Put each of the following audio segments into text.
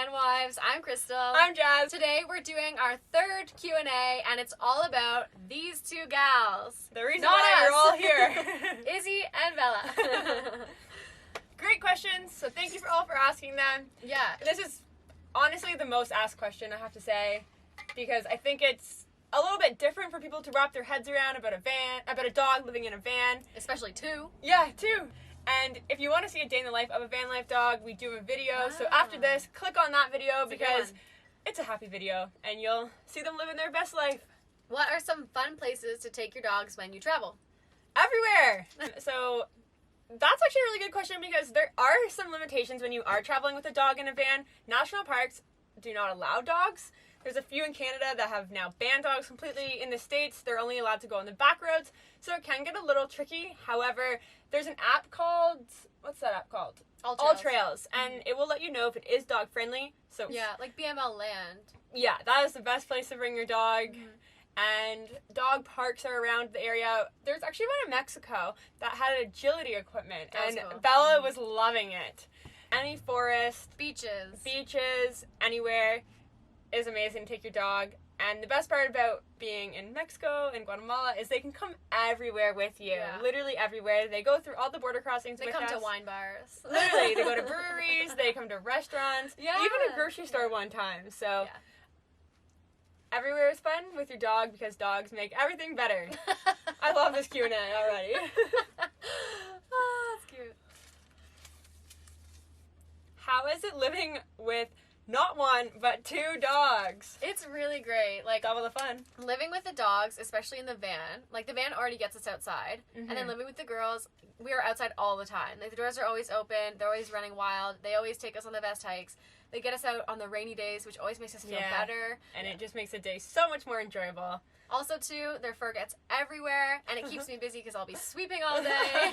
Vanwives. I'm Crystal. I'm Jazz. Today we're doing our third Q&A, and it's all about these two gals. The reason Not why us. you're all here. Izzy and Bella. Great questions, so thank you all for asking them. Yeah. This is honestly the most asked question, I have to say, because I think it's a little bit different for people to wrap their heads around about a dog living in a van. Especially two. Yeah, two. And if you want to see a day in the life of a van life dog, we do a video. So after this, click on that video because it's a happy video and you'll see them living their best life. What are some fun places to take your dogs when you travel? Everywhere. So that's actually a really good question because there are some limitations when you are traveling with a dog in a van. National parks do not allow dogs. There's a few in Canada that have now banned dogs completely. In the States, they're only allowed to go on the back roads, so it can get a little tricky. However, there's an app called, what's that app called? All Trails, and it will let you know if it is dog friendly. So yeah, like BML Land. Yeah, that is the best place to bring your dog. And dog parks are around the area. There's actually one in Mexico that had agility equipment, and cool. Bella was loving it. Any forest, beaches, anywhere is amazing to take your dog. And the best part about being in Mexico and Guatemala is they can come everywhere with you. Yeah. Literally everywhere. They go through all the border crossings with us. They come to wine bars. Literally, they go to breweries, they come to restaurants, yeah. even a grocery store one time. So yeah. Everywhere is fun with your dog because dogs make everything better. I love this Q&A already. Oh, that's cute. How is it living with not one, but two dogs? It's really great. Like, double the fun. Living with the dogs, especially in the van, like the van already gets us outside. And then living with the girls, we are outside all the time. Like, the doors are always open. They're always running wild. They always take us on the best hikes. They get us out on the rainy days, which always makes us feel better. And it just makes the day so much more enjoyable. Also, too, their fur gets everywhere, and it keeps me busy because I'll be sweeping all day.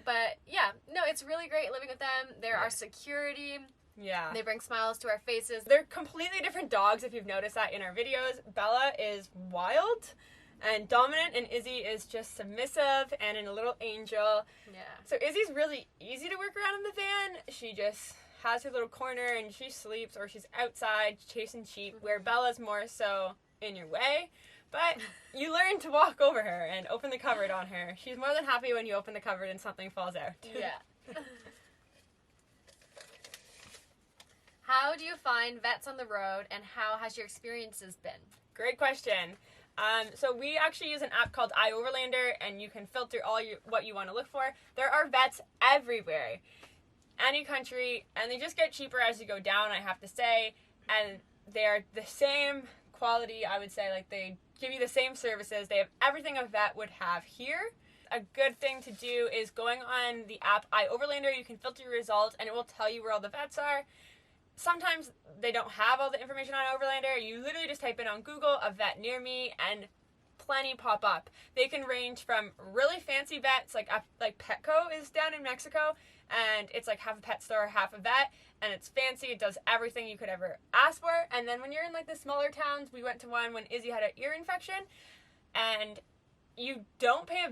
But, yeah, no, it's really great living with them. They're our security. Yeah. They bring smiles to our faces. They're completely different dogs, if you've noticed that in our videos. Bella is wild and dominant, and Izzy is just submissive and a little angel. Yeah. So Izzy's really easy to work around in the van. She just has her little corner and she sleeps or she's outside chasing sheep, where Bella's more so in your way. But you learn to walk over her and open the cupboard on her. She's more than happy when you open the cupboard and something falls out. Yeah. How do you find vets on the road, and how has your experiences been? Great question. So we actually use an app called iOverlander, and you can filter what you want to look for. There are vets everywhere, any country, and they just get cheaper as you go down, I have to say. And they're the same quality, I would say. Like, they give you the same services. They have everything a vet would have here. A good thing to do is going on the app iOverlander. You can filter your results, and it will tell you where all the vets are. Sometimes they don't have all the information on Overlander. You literally just type in on Google, a vet near me, and plenty pop up. They can range from really fancy vets, like Petco is down in Mexico, and it's like half a pet store, half a vet, and it's fancy. It does everything you could ever ask for. And then when you're in like the smaller towns, we went to one when Izzy had an ear infection, and you don't pay a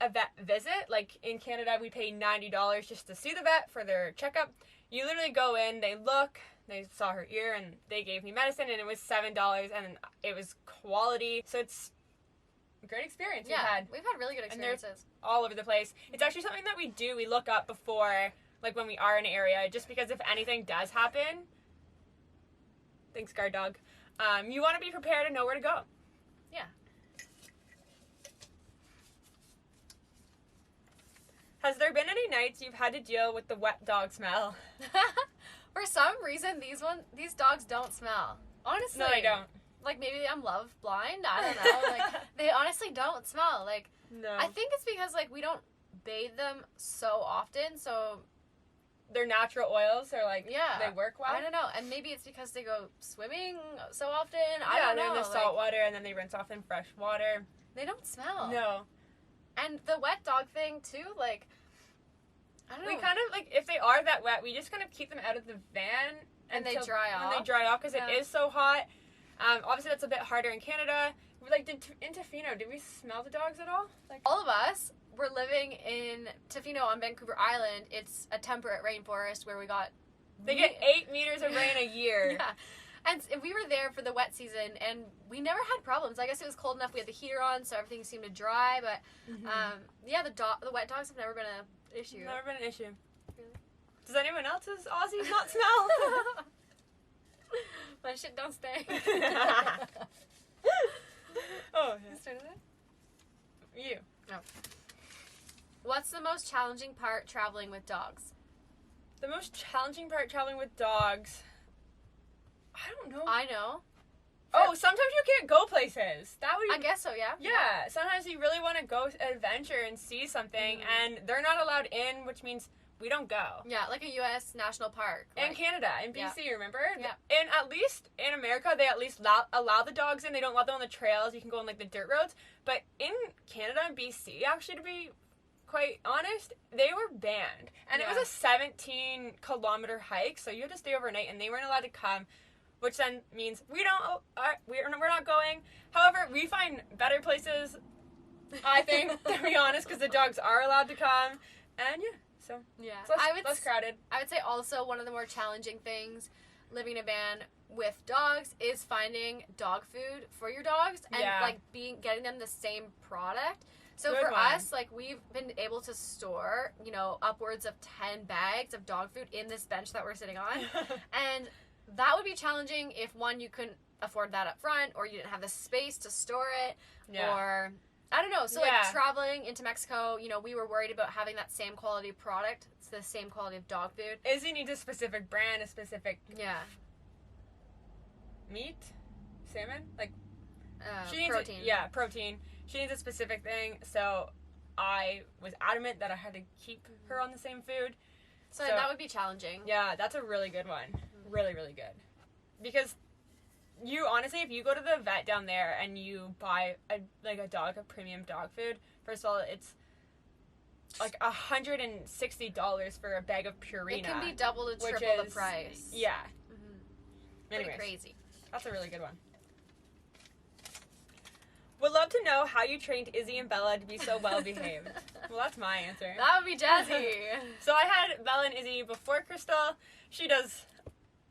vet visit. Like in Canada, we pay $90 just to see the vet for their checkup. You literally go in, they look, they saw her ear, and they gave me medicine, and it was $7, and it was quality. So it's a great experience we've had really good experiences. And they're all over the place. It's actually something that we do. We look up before, like when we are in an area, just because if anything does happen, thanks, guard dog, you want to be prepared and know where to go. Yeah. Has there been any nights you've had to deal with the wet dog smell? For some reason, these dogs don't smell. Honestly. No, they don't. Like, maybe I'm love blind. I don't know. Like, they honestly don't smell. Like, no. I think it's because, like, we don't bathe them so often, so their natural oils are, like, they work well. I don't know. And maybe it's because they go swimming so often. I don't know. They're in the salt water, and then they rinse off in fresh water. They don't smell. No. And the wet dog thing, too, like, I don't know. We kind of, like, if they are that wet, we just kind of keep them out of the van. And they dry off. And they dry off because it is so hot. Obviously, that's a bit harder in Canada. Like, in Tofino, did we smell the dogs at all? Like, all of us were living in Tofino on Vancouver Island. It's a temperate rainforest where we got They get 8 meters millimeters of rain a year. Yeah. And we were there for the wet season, and we never had problems. I guess it was cold enough. We had the heater on, so everything seemed to dry. But yeah, the wet dogs have never been an issue. Never been an issue. Really? Does anyone else's Aussies not smell? My shit don't stay. Oh, You started it? yeah. You. What's the most challenging part traveling with dogs? The most challenging part traveling with dogs. I don't know. I know. Oh, sometimes you can't go places. That would. I guess so. Yeah. Yeah. Sometimes you really want to go adventure and see something, and they're not allowed in, which means we don't go. Yeah, like a U.S. national park. In like- Canada, in BC, remember? Yeah. And at least in America, they at least allow the dogs in. They don't let them on the trails. You can go on like the dirt roads. But in Canada and BC, actually, to be quite honest, they were banned. And it was a 17-kilometer hike, so you had to stay overnight, and they weren't allowed to come, which then means we're not going. However, we find better places, I think, to be honest, because the dogs are allowed to come. And yeah. So Yeah, it's less crowded. I would say also one of the more challenging things living in a van with dogs is finding dog food for your dogs and like getting them the same product. So Good for one. us, like we've been able to store, upwards of 10 bags of dog food in this bench that we're sitting on. And that would be challenging if one, you couldn't afford that up front, or you didn't have the space to store it, or I don't know. So like traveling into Mexico, we were worried about having that same quality product. It's the same quality of dog food. Izzy needs a specific brand, a specific meat, salmon, like she needs protein. Protein. She needs a specific thing. So I was adamant that I had to keep her on the same food. So that would be challenging. Yeah, that's a really good one. Really, really good. Because you honestly, if you go to the vet down there and you buy a premium dog food, first of all, it's like $160 for a bag of Purina. It can be double to triple the price. Yeah. Mm-hmm. Anyways, crazy. That's a really good one. Would love to know how you trained Izzy and Bella to be so well behaved. Well, that's my answer. That would be jazzy. So I had Bella and Izzy before Crystal. She does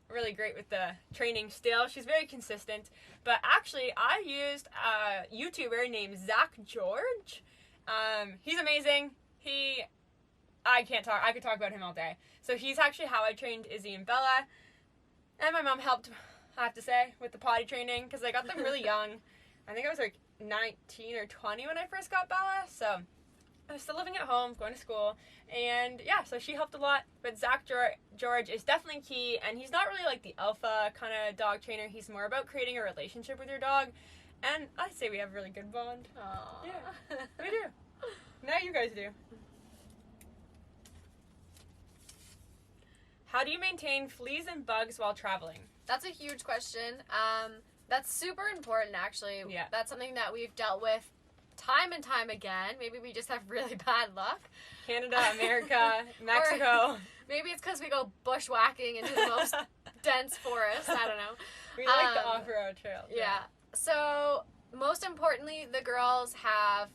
really great with the training still. She's very consistent. But actually, I used a YouTuber named Zach George. He's amazing. I could talk about him all day. So he's actually how I trained Izzy and Bella. And my mom helped, I have to say, with the potty training, because I got them really young. I think I was like 19 or 20 when I first got Bella. So I was still living at home, going to school, and yeah, so she helped a lot. But Zach George is definitely key, and he's not really like the alpha kind of dog trainer. He's more about creating a relationship with your dog, and I'd say we have a really good bond. Aww. Yeah, we do. Now you guys do. How do you maintain fleas and bugs while traveling? That's a huge question. That's super important, actually. Yeah. That's something that we've dealt with time and time again. Maybe we just have really bad luck. Canada, America, Mexico. Maybe it's because we go bushwhacking into the most dense forest. I don't know. We like the off-road trails. Yeah. So, most importantly, the girls have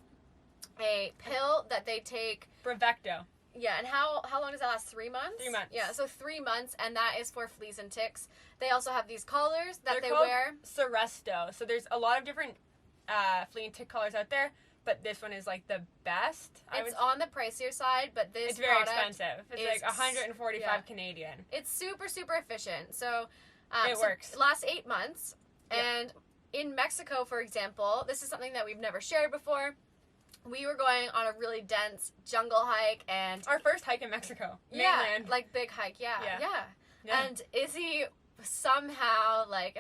a pill that they take. Brevecto. Yeah, and how long does that last? 3 months? 3 months. Yeah, so 3 months, and that is for fleas and ticks. They also have these collars that They're they wear. Seresto. So there's a lot of different flea and tick collars out there, but this one is like the best. It's on the pricier side, but this it's very product expensive. It's like 145 Canadian. It's super, super efficient. So it works. It lasts 8 months, and in Mexico, for example, this is something that we've never shared before. We were going on a really dense jungle hike, and our first hike in Mexico, mainland, like big hike, yeah. Yeah. And Izzy somehow, like,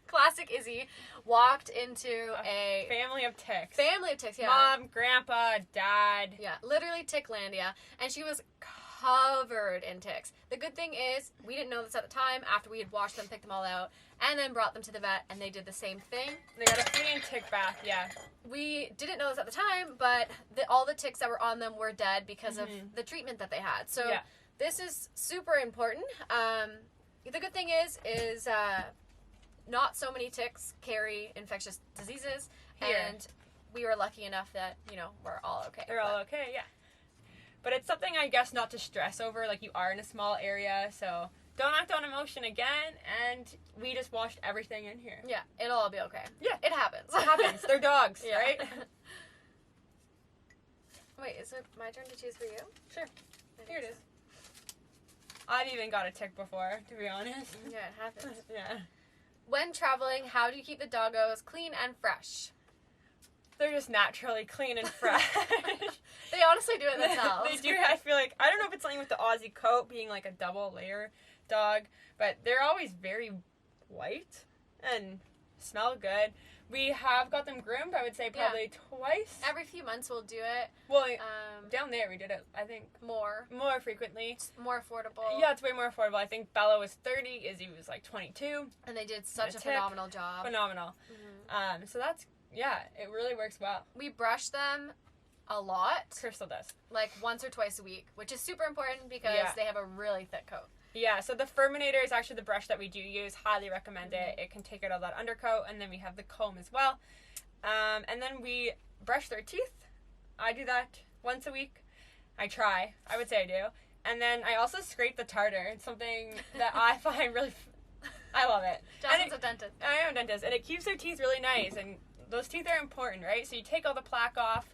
classic Izzy, walked into a family of ticks. Yeah. Mom, grandpa, dad. Yeah, literally Ticklandia, and she was covered in ticks. The good thing is, we didn't know this at the time. After we had washed them, picked them all out, and then brought them to the vet, and they did the same thing. They got a flea and tick bath, yeah. We didn't know this at the time, but all the ticks that were on them were dead because of the treatment that they had. So this is super important. The good thing is not so many ticks carry infectious diseases, and we were lucky enough that, we're all okay. They're all okay, yeah. But it's something, I guess, not to stress over. Like, you are in a small area, so don't act on emotion again, and we just washed everything in here. Yeah, it'll all be okay. Yeah. It happens. It happens. They're dogs, Yeah. right? Wait, is it my turn to choose for you? Sure. I think Here it so. is. I've even got a tick before, to be honest. Yeah, it happens. Yeah. When traveling, how do you keep the doggos clean and fresh? They're just naturally clean and fresh. They honestly do it themselves. They do. I feel like, I don't know if it's something with the Aussie coat being like a double layer dog, but they're always very white and smell good. We have got them groomed, I would say probably twice. Every few months we'll do it. Well, down there we did it, I think, More frequently. It's more affordable. Yeah, it's way more affordable. I think Bella was 30, Izzy was like 22. And they did such a tip. phenomenal job. Phenomenal. Mhm. So that's, yeah, it really works well. We brush them a lot, Crystal does. like once or twice a week, which is super important because Yeah. they have a really thick coat. Yeah, so the Furminator is actually the brush that we do use. Highly recommend it. It can take out all that undercoat, and then we have the comb as well. And then we brush their teeth. I do that once a week. I try. I would say I do. And then I also scrape the tartar. It's something that I find really... I love it. Justin's a dentist. I am a dentist, and it keeps their teeth really nice, and those teeth are important, right? So you take all the plaque off.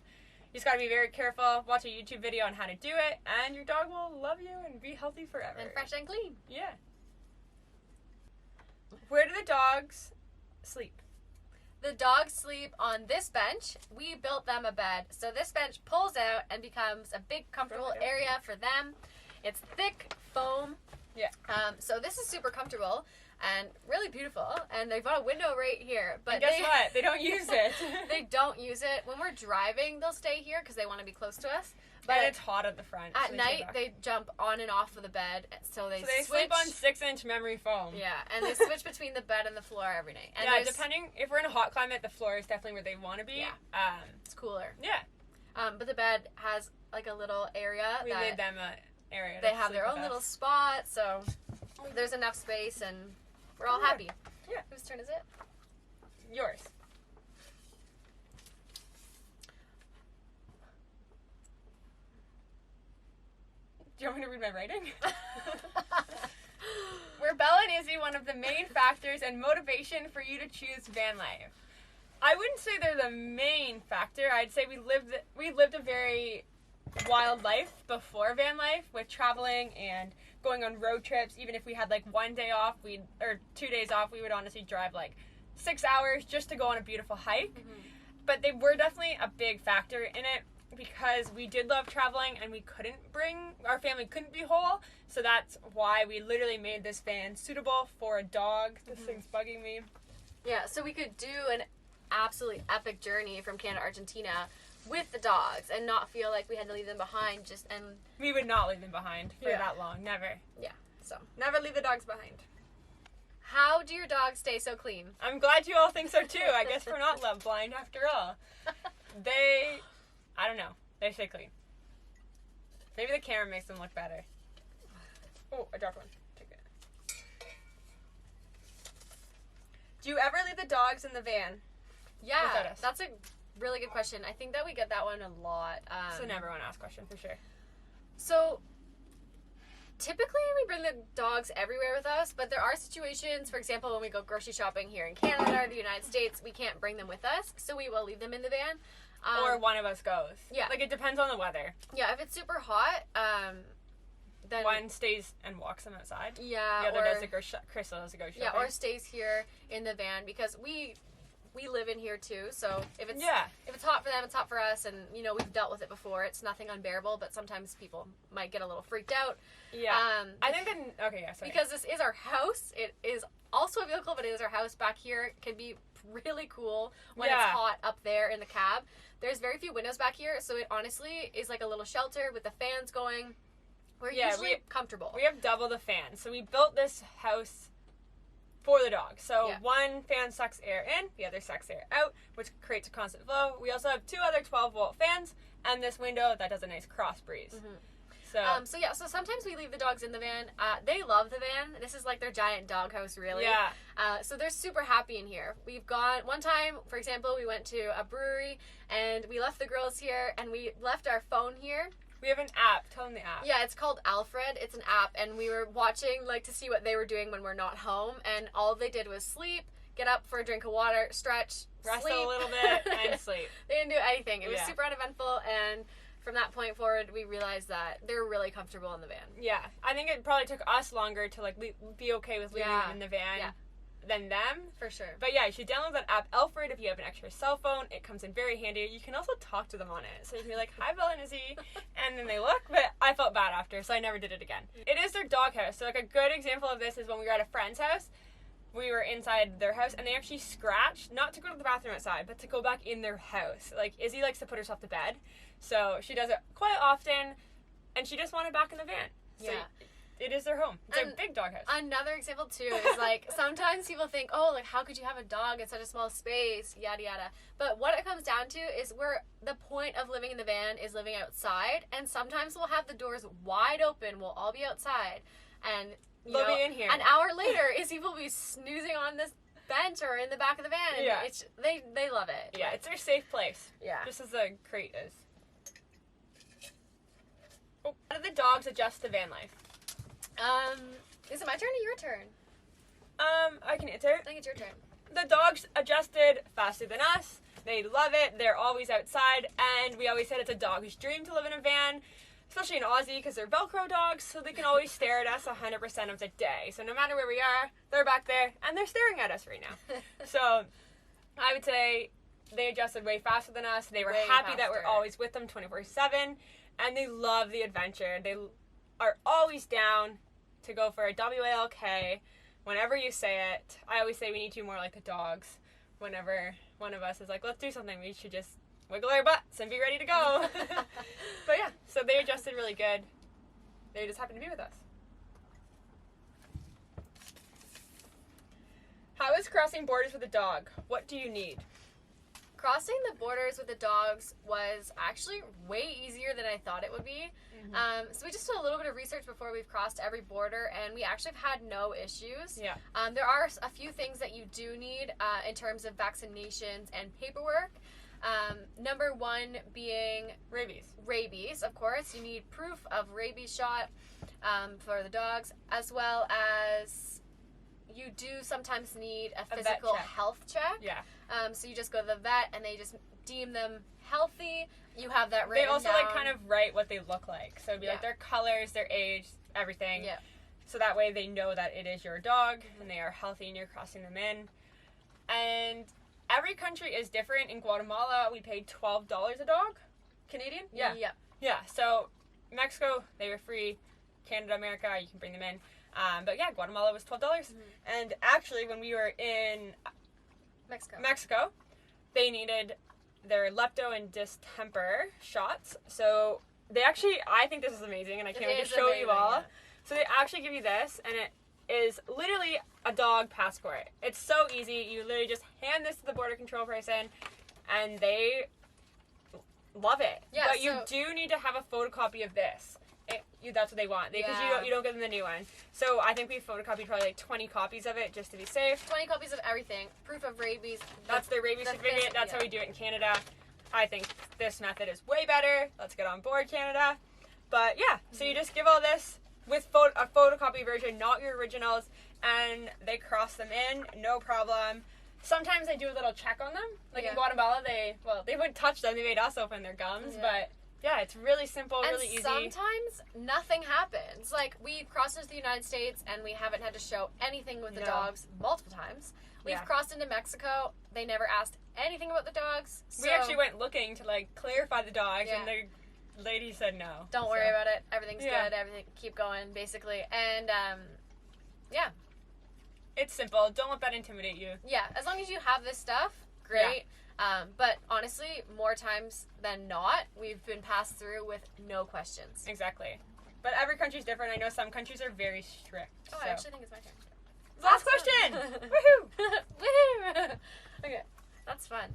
You just gotta be very careful. Watch a YouTube video on how to do it, and your dog will love you and be healthy forever. And fresh and clean. Yeah. Where do the dogs sleep? The dogs sleep on this bench. We built them a bed. So this bench pulls out and becomes a big comfortable area for them. It's thick foam. Yeah. So this is super comfortable and really beautiful. And they've got a window right here. But And guess what? They don't use it. They don't use it. When we're driving, they'll stay here because they want to be close to us. But and it's hot at the front. at so night, they jump on and off of the bed. So they switch. sleep on 6-inch memory foam. Yeah, and they switch between the bed and the floor every night. And Yeah, depending, if we're in a hot climate, the floor is definitely where they want to be. Yeah. It's cooler. Yeah. But the bed has like a little area. We that made them an area. They to have sleep their own with little us. spot, so there's enough space, and we're all happy. Yeah. Whose turn is it? Yours. Do you want me to read my writing? Were Bella and Izzy one of the main factors and motivation for you to choose van life? I wouldn't say they're the main factor. I'd say we lived a very wild life before van life with traveling and going on road trips. Even if we had like 1 day off, or 2 days off, we would honestly drive like 6 hours just to go on a beautiful hike. Mm-hmm. But they were definitely a big factor in it because we did love traveling and our family couldn't be whole. So that's why we literally made this van suitable for a dog. This thing's bugging me. Yeah, so we could do an absolutely epic journey from Canada to Argentina with the dogs and not feel like we had to leave them behind. We would not leave them behind for that long. Never. Yeah, so. Never leave the dogs behind. How do your dogs stay so clean? I'm glad you all think so too. I guess we're not love blind after all. I don't know. They stay clean. Maybe the camera makes them look better. Oh, I dropped one. Take it. Do you ever leave the dogs in the van? Yeah, Without us? that's a really good question. I think that we get that one a lot. It's an everyone asked question for sure. So, typically we bring the dogs everywhere with us, but there are situations, for example, when we go grocery shopping here in Canada or the United States, we can't bring them with us, so we will leave them in the van. Or one of us goes. Yeah. Like, it depends on the weather. Yeah, if it's super hot, then... One stays and walks them outside. Yeah, The other or... does the Crystal does the go shopping. Yeah, or stays here in the van, because we live in here too, so if it's hot for them, it's hot for us, and, you know, we've dealt with it before. It's nothing unbearable, but sometimes people might get a little freaked out. Yeah. I think then... Okay, yeah, sorry. Because this is our house. It is also a vehicle, but it is our house. Back here can be really cool when it's hot up there in the cab. There's very few windows back here, so it honestly is like a little shelter with the fans going. We're usually comfortable. We have double the fan. So we built this house for the dog. So one fan sucks air in, the other sucks air out, which creates a constant flow. We also have 2 other 12-volt fans and this window that does a nice cross breeze. Mm-hmm. So sometimes we leave the dogs in the van. They love the van. This is like their giant dog house, really. Yeah. So they're super happy in here. We've gone, one time, for example, we went to a brewery and we left the girls here and we left our phone here. We have an app. Tell them the app. Yeah, it's called Alfred. It's an app, and we were watching, like, to see what they were doing when we're not home, and all they did was sleep, get up for a drink of water, stretch, Rest sleep. a little bit, and sleep. They didn't do anything. It was Yeah. super uneventful, and from that point forward, we realized that they're really comfortable in the van. Yeah. I think it probably took us longer to, like, be okay with leaving Yeah. them in the van Yeah. than them. For sure. But yeah, you should download that app, Alfred, if you have an extra cell phone. It comes in very handy. You can also talk to them on it. So you can be like, hi, Bella and Izzy. And then they look, but I felt bad after, so I never did it again. It is their doghouse. So, like, a good example of this is when we were at a friend's house. We were inside their house, and they actually scratched, not to go to the bathroom outside, but to go back in their house. Like, Izzy likes to put herself to bed, so she does it quite often, and she just wanted back in the van. So Yeah. it is their home. It's And a big doghouse. Another example, too, is, like, sometimes people think, oh, like, how could you have a dog in such a small space, yada, yada. But what it comes down to is the point of living in the van is living outside, and sometimes we'll have the doors wide open, we'll all be outside, and They'll be in here. an hour later, Izzy will be snoozing on this bench or in the back of the van, and Yeah. they love it. Yeah, it's their safe place. Yeah. Just as the crate is. Oh, how do the dogs adjust to van life? Is it my turn or your turn? I can answer. I think it's your turn. The dogs adjusted faster than us. They love it. They're always outside, and we always said it's a dog's dream to live in a van, especially in Aussie because they're Velcro dogs, so they can always stare at us 100% of the day. So no matter where we are, they're back there, and they're staring at us right now. So I would say they adjusted way faster than us. They were Way happy that we're faster. always with them 24/7, and they love the adventure. They are always down to go for a WALK whenever you say it. I always say we need to be more like the dogs. Whenever one of us is like, let's do something, we should just wiggle our butts and be ready to go. But yeah, so they adjusted really good. They just happened to be with us. How is crossing borders with a dog? What do you need? Crossing the borders with the dogs was actually way easier than I thought it would be. So we just did a little bit of research before we've crossed every border, and we actually have had no issues. Yeah. There are a few things that you do need in terms of vaccinations and paperwork. Number one being rabies, of course. You need proof of rabies shot for the dogs, as well as you do sometimes need a physical check. health check. Yeah. So you just go to the vet, and they just deem them healthy. You have that written They also down. like kind of write what they look like. So it'd be like Yeah. their colors, their age, everything. Yeah. So that way they know that it is your dog and they are healthy and you're crossing them in. And every country is different. In Guatemala, we paid $12 a dog. Canadian? Yeah. Yeah. Yeah. So Mexico, they were free. Canada, America, you can bring them in. But yeah, Guatemala was $12. And actually, when we were in Mexico, they needed their lepto and distemper shots. So they actually, I think this is amazing, and I can't wait to show you all. Yeah. So they actually give you this, and it is literally a dog passport. It's so easy. You literally just hand this to the border control person, and they love it. Yeah, but you so- do need to have a photocopy of this. That's what they want, because Yeah. you don't get them the new one. So I think we photocopied probably like 20 copies of it just to be safe. 20 copies of everything. Proof of rabies. That's their rabies the certificate. phys- That's yeah. how we do it in Canada. I think this method is way better. Let's get on board, Canada. But yeah, so you just give all this with a photocopy version, not your originals, and they cross them in, no problem. Sometimes they do a little check on them. Like Yeah. in Guatemala, they wouldn't touch them. They made us open their gums, Yeah. but yeah, it's really simple, And really easy. sometimes nothing happens. Like, we crossed into the United States, and we haven't had to show anything with the No. dogs multiple times. We've Yeah. crossed into Mexico. They never asked anything about the dogs. We so actually went looking to like clarify the dogs, Yeah. and the lady said no. Don't worry about it. Everything's Yeah. good. Everything, keep going, basically. And, yeah. It's simple. Don't let that intimidate you. Yeah, as long as you have this stuff, great. But honestly, more times than not, we've been passed through with no questions. Exactly. But every country's different. I know some countries are very strict. Oh, so. I actually think it's my turn. Last That's question! fun. Woohoo! Woohoo! Okay, that's fun.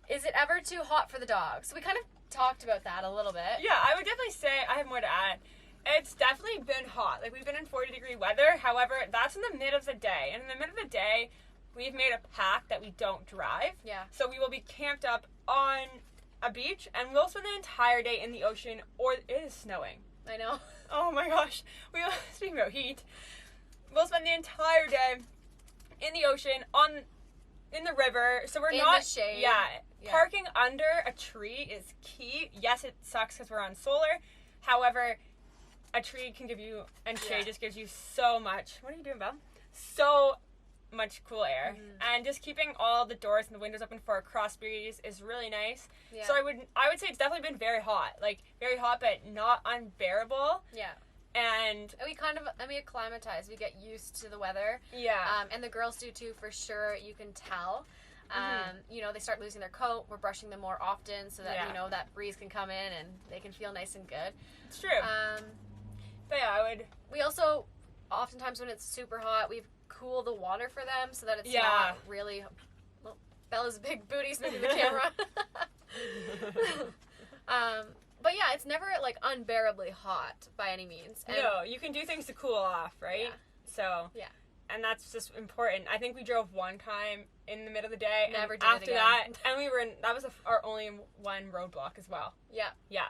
Is it ever too hot for the dogs? So we kind of talked about that a little bit. Yeah, I would definitely say I have more to add. It's definitely been hot. Like, we've been in 40-degree weather. However, that's in the mid of the day. And in the mid of the day, we've made a pact that we don't drive. Yeah. So we will be camped up on a beach, and we'll spend the entire day in the ocean, or it is snowing. I know. Oh my gosh. Speaking about heat, we'll spend the entire day in the ocean, in the river, so we're in not... the shade. Yeah. Parking under a tree is key. Yes, it sucks because we're on solar. However, a tree can give you, and shade just gives you so much. What are you doing, Belle? So much cool air. And just keeping all the doors and the windows open for a cross breeze is really nice. Yeah. So I would say it's definitely been very hot. Like, very hot, but not unbearable. Yeah. And we acclimatize. We get used to the weather. yeah. And the girls do too, for sure. You can tell. You know, they start losing their coat. We're brushing them more often so that, you know, that breeze can come in and they can feel nice and good. It's true. But yeah, we also, oftentimes when it's super hot, we cool the water for them so that it's not really... Well, Bella's big booty's moving the camera. But yeah, it's never, like, unbearably hot by any means. And no, you can do things to cool off, right? Yeah. So... Yeah. And that's just important. I think we drove one time in the middle of the day. Never and did it after again. that, and we were in, that was our only one roadblock as well. Yeah. Yeah.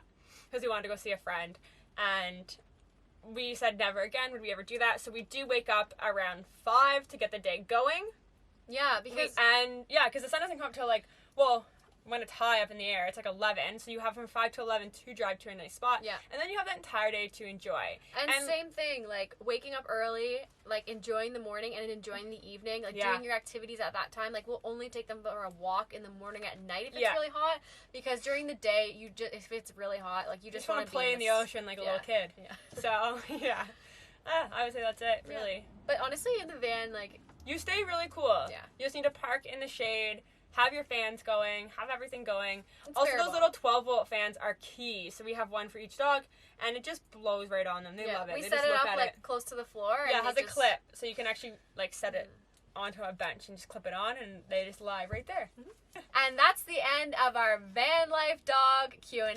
Because we wanted to go see a friend. And we said never again would we ever do that. So we do wake up around 5 to get the day going. Yeah, because... Because the sun doesn't come up till, like, well, when it's high up in the air, it's like 11. So you have from 5 to 11 to drive to a nice spot. Yeah. And then you have that entire day to enjoy. And same thing, like, waking up early, like, enjoying the morning and enjoying the evening, like, doing your activities at that time. Like, we'll only take them for a walk in the morning at night if it's really hot, because during the day, if it's really hot, like, you just want to play in the ocean like a little kid. Yeah. So, yeah. I would say that's it, really. Yeah. But honestly, in the van, like... You stay really cool. Yeah. You just need to park in the shade, have your fans going, have everything going. It's also, bearable. those little 12-volt fans are key. So we have one for each dog, and it just blows right on them. They love it. We they set just it look up, at like, close to the floor. Yeah, and it has a clip, so you can actually, like, set it onto a bench and just clip it on, and they just lie right there. And that's the end of our van life dog Q&A.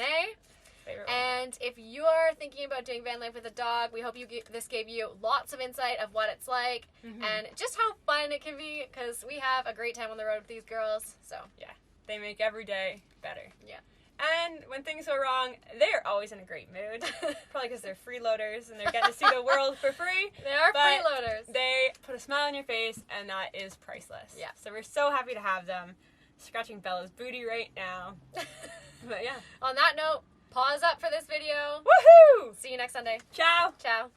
Favorite one. And if you're thinking about doing van life with a dog, we hope this gave you lots of insight of what it's like and just how fun it can be, because we have a great time on the road with these girls. So yeah, they make every day better. Yeah. And when things go wrong, they're always in a great mood. Probably because they're freeloaders and they're getting to see the world for free. They are freeloaders. They put a smile on your face, and that is priceless. Yeah. So we're so happy to have them. Scratching Bella's booty right now. But yeah. On that note, pause up for this video. Woohoo! See you next Sunday. Ciao! Ciao.